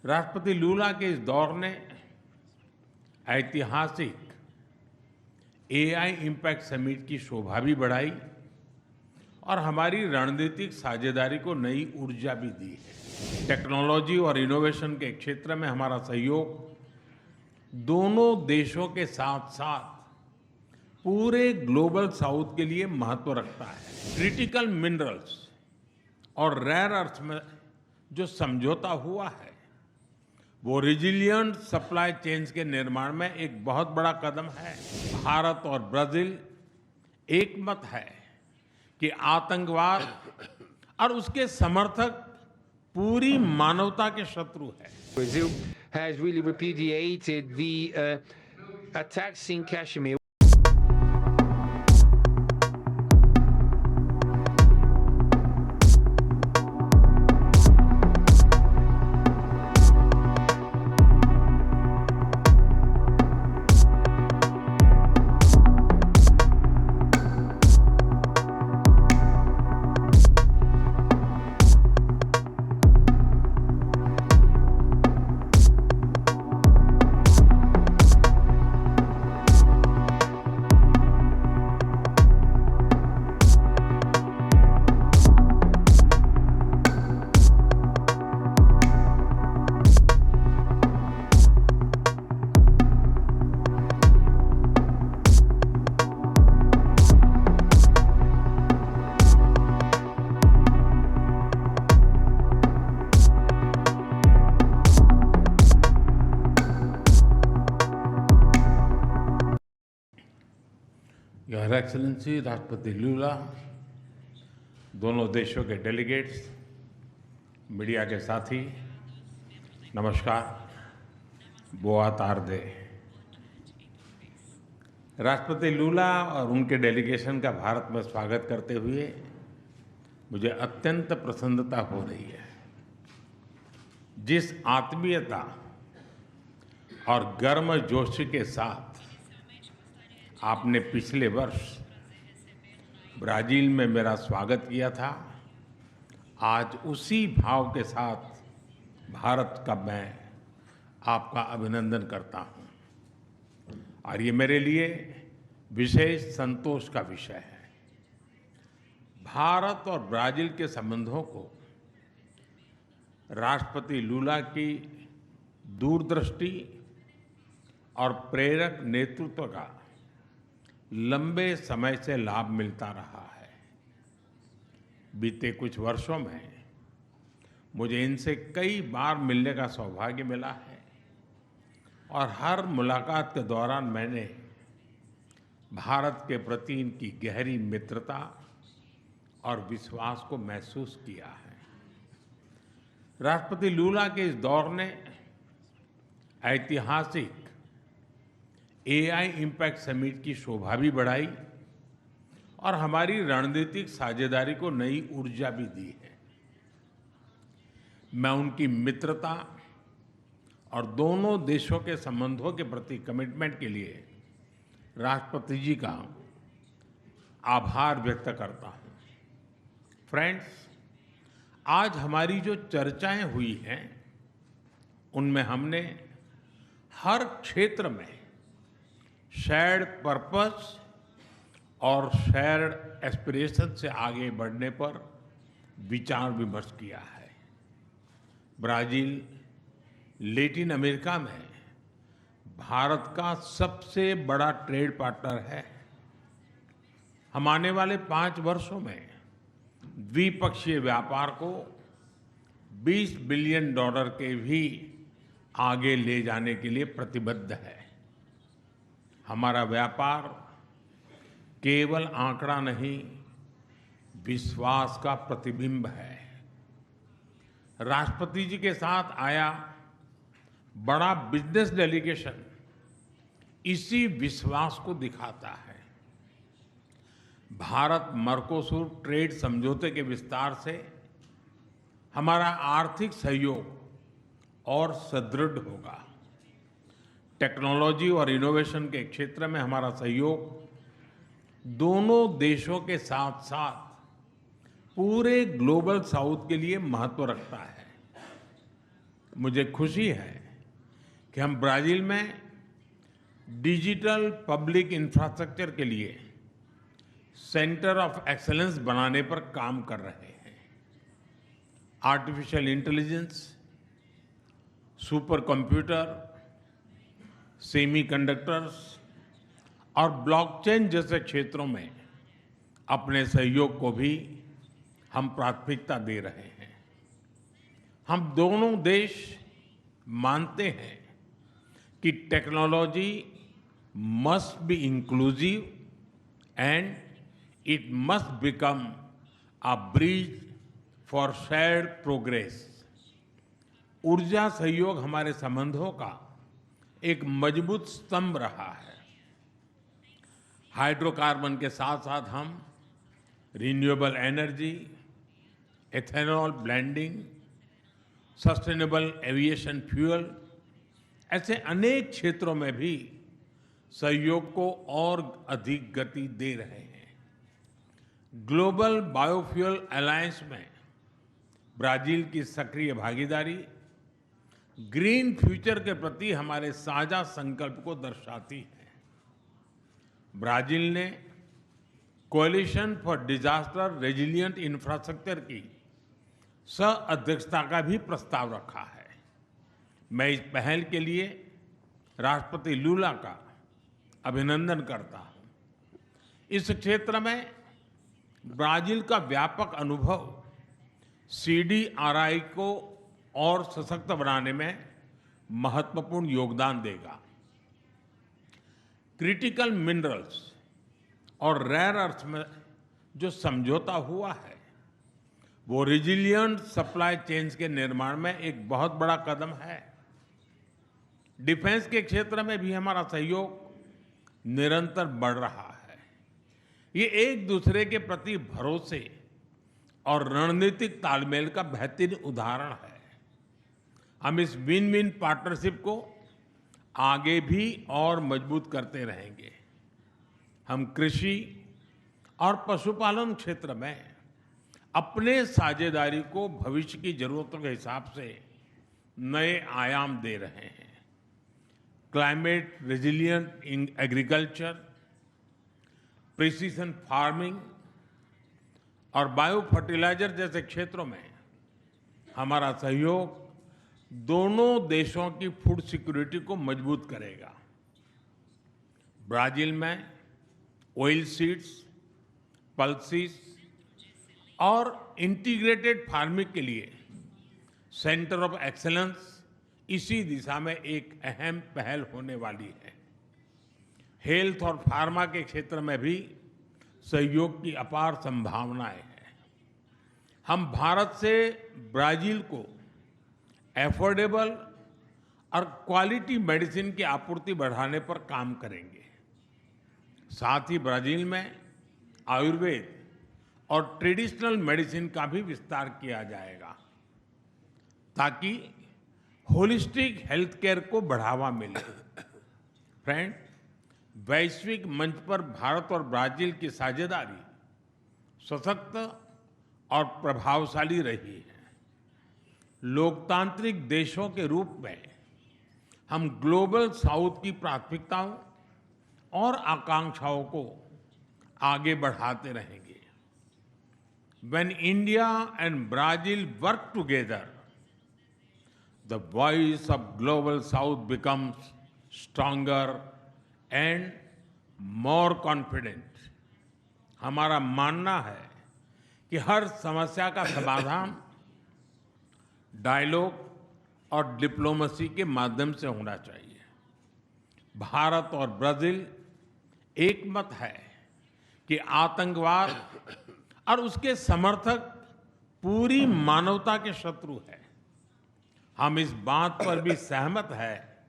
राष्ट्रपति लूला के इस दौर ने ऐतिहासिक एआई इम्पैक्ट समिट की शोभा भी बढ़ाई और हमारी रणनीतिक साझेदारी को नई ऊर्जा भी दी है। टेक्नोलॉजी और इनोवेशन के क्षेत्र में हमारा सहयोग दोनों देशों के साथ साथ पूरे ग्लोबल साउथ के लिए महत्व रखता है। क्रिटिकल मिनरल्स और रेयर अर्थ में जो समझौता हुआ है वो रिजिलियंट सप्लाई चेन्स के निर्माण में एक बहुत बड़ा कदम है। भारत और ब्राजील एक मत है कि आतंकवाद और उसके समर्थक पूरी मानवता के शत्रु है। Brazil has really repudiated the attacks in Kashmir. Your excellency राष्ट्रपति लूला, दोनों देशों के डेलीगेट्स, मीडिया के साथी, नमस्कार, बोआ तारदे। राष्ट्रपति लूला और उनके डेलीगेशन का भारत में स्वागत करते हुए मुझे अत्यंत प्रसन्नता हो रही है। जिस आत्मीयता और गर्मजोशी के साथ आपने पिछले वर्ष ब्राजील में मेरा स्वागत किया था, आज उसी भाव के साथ भारत का मैं आपका अभिनंदन करता हूं और ये मेरे लिए विशेष संतोष का विषय है। भारत और ब्राजील के संबंधों को राष्ट्रपति लूला की दूरदृष्टि और प्रेरक नेतृत्व का लंबे समय से लाभ मिलता रहा है। बीते कुछ वर्षों में मुझे इनसे कई बार मिलने का सौभाग्य मिला है और हर मुलाकात के दौरान मैंने भारत के प्रति इनकी गहरी मित्रता और विश्वास को महसूस किया है। राष्ट्रपति लूला के इस दौर ने ऐतिहासिक एआई इम्पैक्ट समिट की शोभा भी बढ़ाई और हमारी रणनीतिक साझेदारी को नई ऊर्जा भी दी है। मैं उनकी मित्रता और दोनों देशों के संबंधों के प्रति कमिटमेंट के लिए राष्ट्रपति जी का आभार व्यक्त करता हूं। फ्रेंड्स, आज हमारी जो चर्चाएं हुई हैं उनमें हमने हर क्षेत्र में शेयर्ड पर्पस और शेयर्ड एस्पिरेशन से आगे बढ़ने पर विचार विमर्श किया है। ब्राजील लैटिन अमेरिका में भारत का सबसे बड़ा ट्रेड पार्टनर है। हम आने वाले 5 वर्षों में द्विपक्षीय व्यापार को $20 बिलियन के भी आगे ले जाने के लिए प्रतिबद्ध है। हमारा व्यापार केवल आंकड़ा नहीं, विश्वास का प्रतिबिंब है। राष्ट्रपति जी के साथ आया बड़ा बिजनेस डेलीगेशन इसी विश्वास को दिखाता है। भारत मर्कोसुर ट्रेड समझौते के विस्तार से हमारा आर्थिक सहयोग और सुदृढ़ होगा। टेक्नोलॉजी और इनोवेशन के क्षेत्र में हमारा सहयोग दोनों देशों के साथ साथ पूरे ग्लोबल साउथ के लिए महत्व रखता है। मुझे खुशी है कि हम ब्राजील में डिजिटल पब्लिक इंफ्रास्ट्रक्चर के लिए सेंटर ऑफ एक्सीलेंस बनाने पर काम कर रहे हैं। Artificial intelligence, super computer, semiconductors और ब्लॉकचेन जैसे क्षेत्रों में अपने सहयोग को भी हम प्राथमिकता दे रहे हैं। हम दोनों देश मानते हैं कि technology must be inclusive and it must become a bridge for shared progress. ऊर्जा सहयोग हमारे संबंधों का एक मजबूत स्तंभ रहा है। हाइड्रोकार्बन के साथ साथ हम renewable energy, ethanol blending, sustainable aviation fuel ऐसे अनेक क्षेत्रों में भी सहयोग को और अधिक गति दे रहे हैं। ग्लोबल बायोफ्यूल अलायंस में ब्राजील की सक्रिय भागीदारी ग्रीन फ्यूचर के प्रति हमारे साझा संकल्प को दर्शाती है। ब्राजील ने coalition for disaster resilient infrastructure की सह-अध्यक्षता का भी प्रस्ताव रखा है। मैं इस पहल के लिए राष्ट्रपति लूला का अभिनंदन करता हूं। इस क्षेत्र में ब्राजील का व्यापक अनुभव सीडीआरआई को और सशक्त बनाने में महत्वपूर्ण योगदान देगा। क्रिटिकल मिनरल्स और रेयर अर्थ में जो समझौता हुआ है वो रेजिलिएंट सप्लाई चेन्स के निर्माण में एक बहुत बड़ा कदम है। डिफेंस के क्षेत्र में भी हमारा सहयोग निरंतर बढ़ रहा है। ये एक दूसरे के प्रति भरोसे और रणनीतिक तालमेल का बेहतरीन उदाहरण है। हम इस विन विन पार्टनरशिप को आगे भी और मजबूत करते रहेंगे। हम कृषि और पशुपालन क्षेत्र में अपने साझेदारी को भविष्य की जरूरतों के हिसाब से नए आयाम दे रहे हैं। Climate resilient in agriculture, precision farming और बायो फर्टिलाइजर जैसे क्षेत्रों में हमारा सहयोग दोनों देशों की फूड सिक्योरिटी को मजबूत करेगा। ब्राजील में ऑयल सीड्स, पल्सीज और इंटीग्रेटेड फार्मिंग के लिए सेंटर ऑफ एक्सीलेंस इसी दिशा में एक अहम पहल होने वाली है। हेल्थ और फार्मा के क्षेत्र में भी सहयोग की अपार संभावनाएं हैं। हम भारत से ब्राजील को एफोर्डेबल और क्वालिटी मेडिसिन की आपूर्ति बढ़ाने पर काम करेंगे। साथ ही ब्राजील में आयुर्वेद और ट्रेडिशनल मेडिसिन का भी विस्तार किया जाएगा ताकि होलिस्टिक हेल्थ केयर को बढ़ावा मिले। फ्रेंड, वैश्विक मंच पर भारत और ब्राजील की साझेदारी सशक्त और प्रभावशाली रही है। लोकतांत्रिक देशों के रूप में हम ग्लोबल साउथ की प्राथमिकताओं और आकांक्षाओं को आगे बढ़ाते रहेंगे। When India and Brazil work together, the voice of global south becomes stronger and more confident. हमारा मानना है कि हर समस्या का समाधान डायलॉग और डिप्लोमेसी के माध्यम से होना चाहिए। भारत और ब्राजील एक मत है कि आतंकवाद और उसके समर्थक पूरी मानवता के शत्रु है। हम इस बात पर भी सहमत है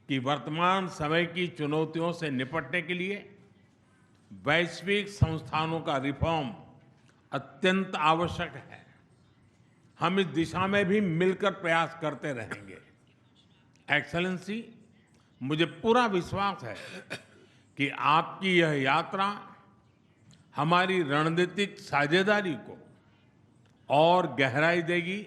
कि वर्तमान समय की चुनौतियों से निपटने के लिए वैश्विक संस्थानों का रिफॉर्म अत्यंत आवश्यक है। हम इस दिशा में भी मिलकर प्रयास करते रहेंगे। एक्सेलेंसी, मुझे पूरा विश्वास है कि आपकी यह यात्रा हमारी रणनीतिक साझेदारी को और गहराई देगी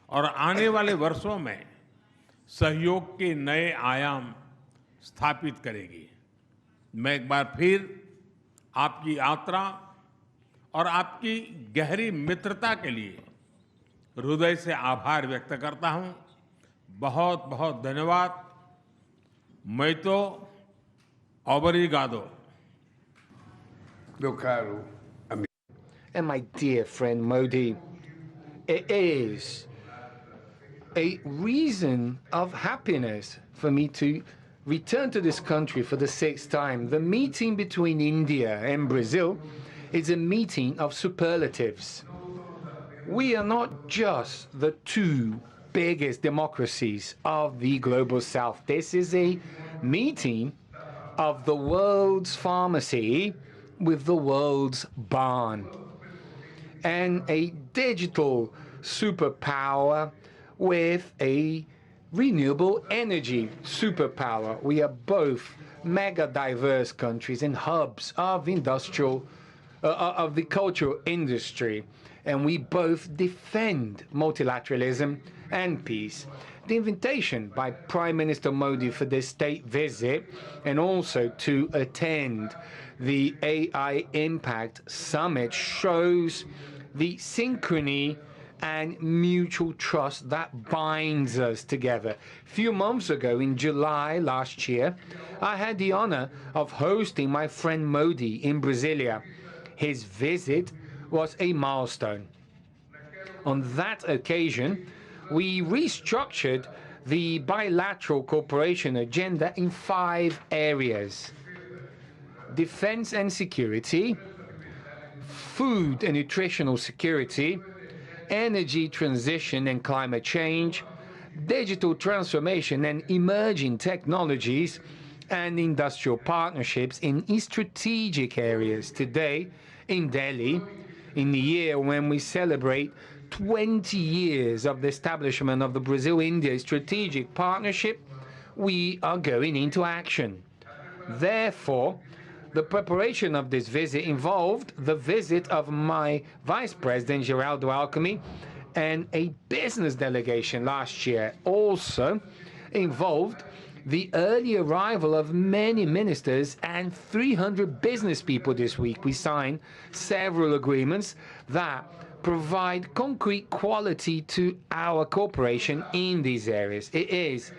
और आने वाले वर्षों में सहयोग के नए आयाम स्थापित करेगी। मैं एक बार फिर आपकी यात्रा और आपकी गहरी मित्रता के लिए हृदय से आभार व्यक्त करता हूं। बहुत बहुत धन्यवाद। मैं तो obrigado. Meu caro amigo. And my dear friend Modi, it is a reason of happiness for me to return to this country for the 6th time. The meeting between India and Brazil is a meeting of superlatives. We are not just the two biggest democracies of the global south. This is a meeting of the world's pharmacy with the world's barn, and a digital superpower with a renewable energy superpower. We are both mega diverse countries and hubs of of the cultural industry, and we both defend multilateralism and peace. The invitation by Prime Minister Modi for this state visit and also to attend the AI Impact Summit shows the synchrony and mutual trust that binds us together. A few months ago, in July last year, I had the honor of hosting my friend Modi in Brasilia. His visit was a milestone. On that occasion, we restructured the bilateral cooperation agenda in 5 areas: defense and security, food and nutritional security, energy transition and climate change, digital transformation and emerging technologies, and industrial partnerships in strategic areas. Today, in Delhi, in the year when we celebrate 20 years of the establishment of the Brazil-India Strategic Partnership, we are going into action. Therefore, the preparation of this visit involved the visit of my Vice President, Geraldo Alckmin, and a business delegation last year. Also involved the early arrival of many ministers and 300 business people this week. We signed several agreements that provide concrete quality to our cooperation in these areas. It is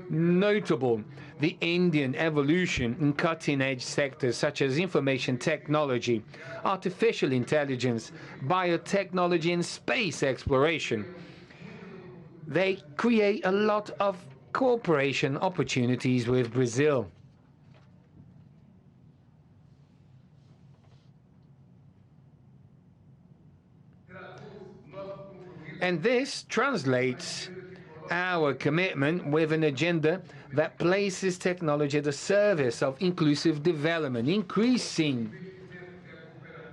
notable the Indian evolution in cutting-edge sectors such as information technology, artificial intelligence, biotechnology, and space exploration. They create a lot of cooperation opportunities with Brazil. And this translates our commitment with an agenda that places technology at the service of inclusive development, increasing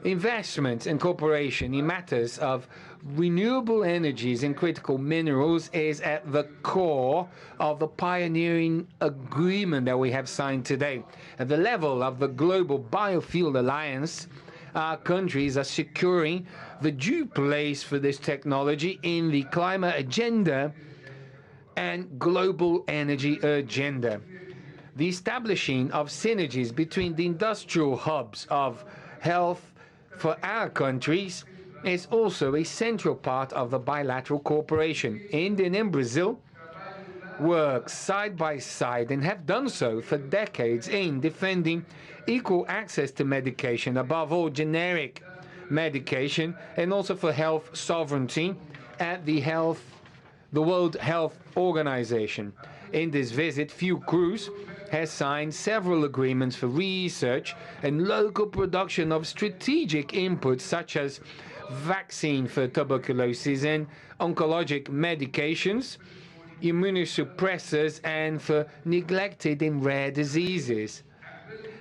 investments and cooperation in matters of renewable energies and critical minerals is at the core of the pioneering agreement that we have signed today. At the level of the Global Biofuel Alliance, our countries are securing the due place for this technology in the climate agenda and global energy agenda. The establishing of synergies between the industrial hubs of health for our countries is also a central part of the bilateral cooperation. India and Brazil work side by side and have done so for decades in defending equal access to medication, above all generic medication, and also for health sovereignty at the World Health Organization. In this visit, Fiocruz has signed several agreements for research and local production of strategic inputs such as vaccine for tuberculosis and oncologic medications, immunosuppressors, and for neglected and rare diseases.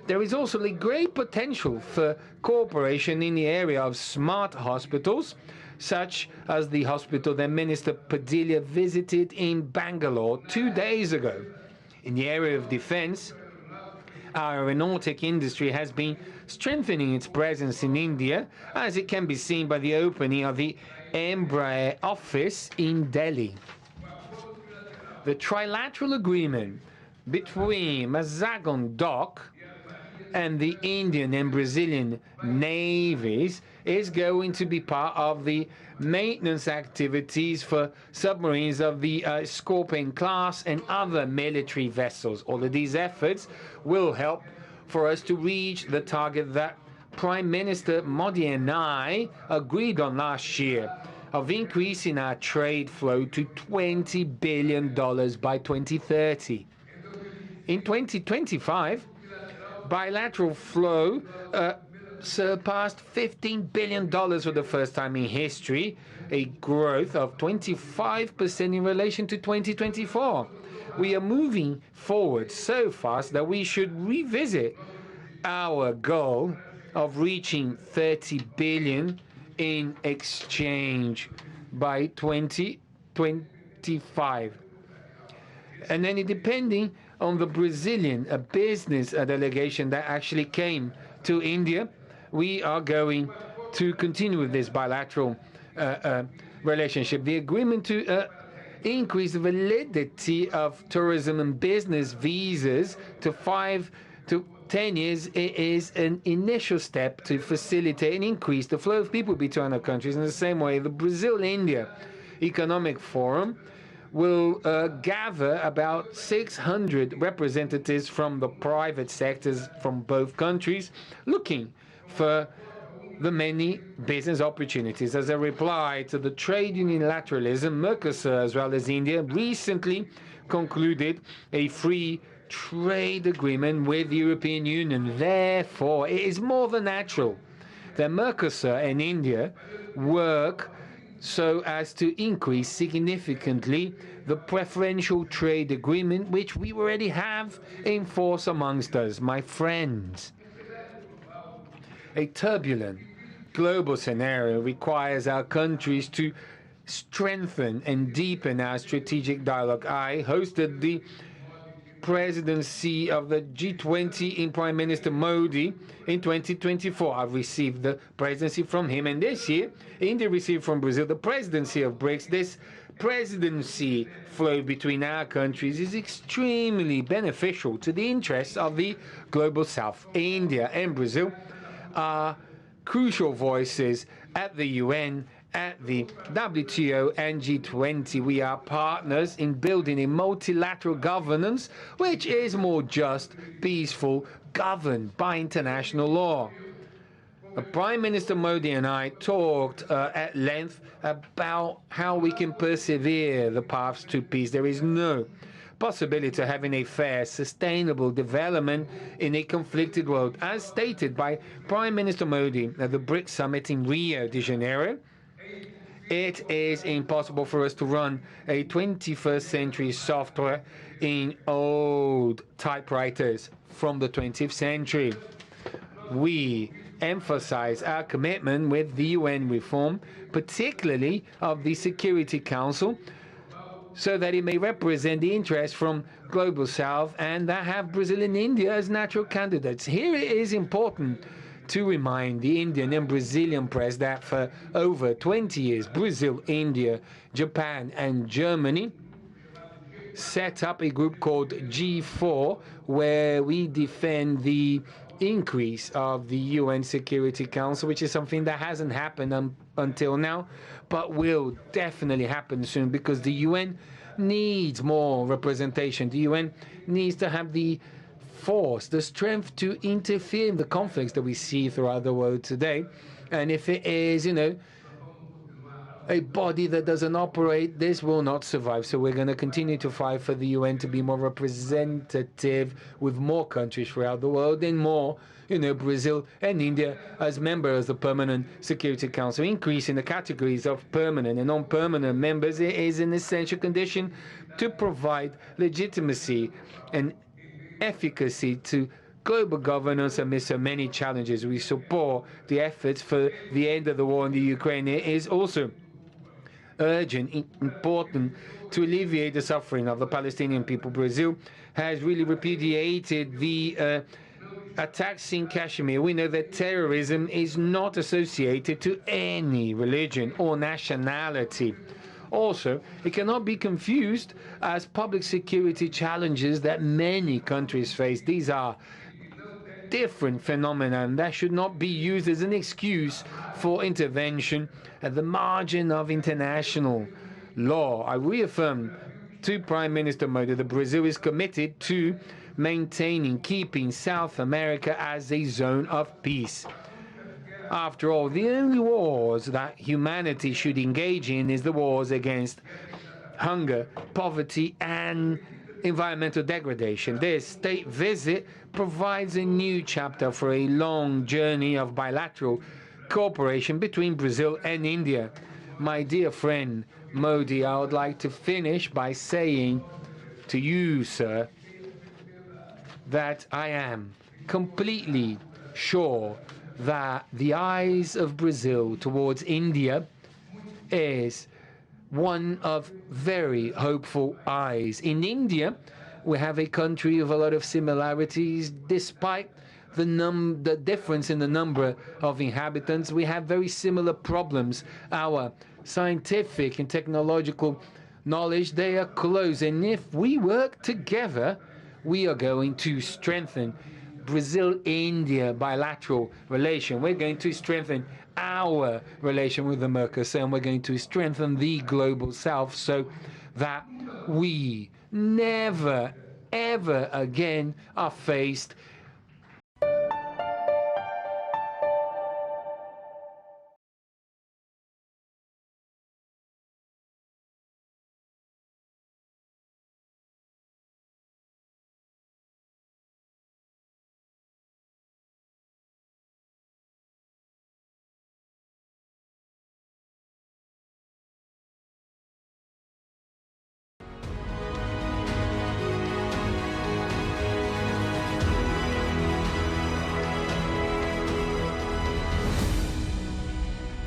There is also a great potential for cooperation in the area of smart hospitals, such as the hospital that Minister Padilla visited in Bangalore 2 days ago. In the area of defense, our aeronautic industry has been strengthening its presence in India, as it can be seen by the opening of the Embraer office in Delhi. The trilateral agreement between Mazagon Dock and the Indian and Brazilian navies is going to be part of the maintenance activities for submarines of the Scorpion class and other military vessels. All of these efforts will help for us to reach the target that Prime Minister Modi and I agreed on last year of increasing our trade flow to $20 billion by 2030. In 2025, bilateral flow surpassed $15 billion for the first time in history, a growth of 25% in relation to 2024. We are moving forward so fast that we should revisit our goal of reaching 30 billion in exchange by 2025. And then depending on the Brazilian business delegation that actually came to India, we are going to continue with this bilateral relationship. The agreement to increase the validity of tourism and business visas to 5 to 10 years is an initial step to facilitate and increase the flow of people between our countries. In the same way, the Brazil-India Economic Forum will gather about 600 representatives from the private sectors from both countries, looking for the many business opportunities. As a reply to the trade unilateralism, Mercosur, as well as India, recently concluded a free trade agreement with the European Union. Therefore, it is more than natural that Mercosur and India work so as to increase significantly the preferential trade agreement which we already have in force amongst us. My friends, a turbulent global scenario requires our countries to strengthen and deepen our strategic dialogue. I hosted the presidency of the G20 in Prime Minister Modi in 2024. I've received the presidency from him, and this year India received from Brazil the presidency of BRICS. This presidency flow between our countries is extremely beneficial to the interests of the global South. India and Brazil are crucial voices at the UN, at the WTO and G20. We are partners in building a multilateral governance which is more just, peaceful, governed by international law. Prime Minister Modi and I talked at length about how we can persevere the paths to peace. There is no possibility of having a fair, sustainable development in a conflicted world. As stated by Prime Minister Modi at the BRICS summit in Rio de Janeiro, it is impossible for us to run a 21st century software in old typewriters from the 20th century. We emphasize our commitment with the UN reform, particularly of the Security Council, so that it may represent the interests from Global South and that have Brazil and India as natural candidates. Here it is important to remind the Indian and Brazilian press that for over 20 years, Brazil, India, Japan, and Germany set up a group called G4, where we defend the increase of the UN Security Council, which is something that hasn't happened until now, but will definitely happen soon, because the UN needs more representation. The UN needs to have the force, the strength to interfere in the conflicts that we see throughout the world today. And if it is, a body that doesn't operate, this will not survive. So we're going to continue to fight for the UN to be more representative with more countries throughout the world and more, Brazil and India as members of the Permanent Security Council. Increasing the categories of permanent and non-permanent members is an essential condition to provide legitimacy and efficacy to global governance amidst so many challenges. We support the efforts for the end of the war in the Ukraine. It is also urgent, important to alleviate the suffering of the Palestinian people. Brazil has really repudiated the attacks in Kashmir. We know that terrorism is not associated to any religion or nationality. Also, it cannot be confused as public security challenges that many countries face. These are different phenomena, and that should not be used as an excuse for intervention at the margin of international law. I reaffirm to Prime Minister Modi that Brazil is committed to maintaining, keeping South America as a zone of peace. After all, the only wars that humanity should engage in is the wars against hunger, poverty, and environmental degradation. This state visit provides a new chapter for a long journey of bilateral cooperation between Brazil and India. My dear friend Modi, I would like to finish by saying to you, sir, that I am completely sure that the eyes of Brazil towards India is one of very hopeful eyes. In India, we have a country of a lot of similarities. Despite the difference in the number of inhabitants, we have very similar problems. Our scientific and technological knowledge, they are close. And if we work together, we are going to strengthen Brazil-India bilateral relation. We're going to strengthen our relation with the Mercosur, and we're going to strengthen the global South so that we never, ever again are faced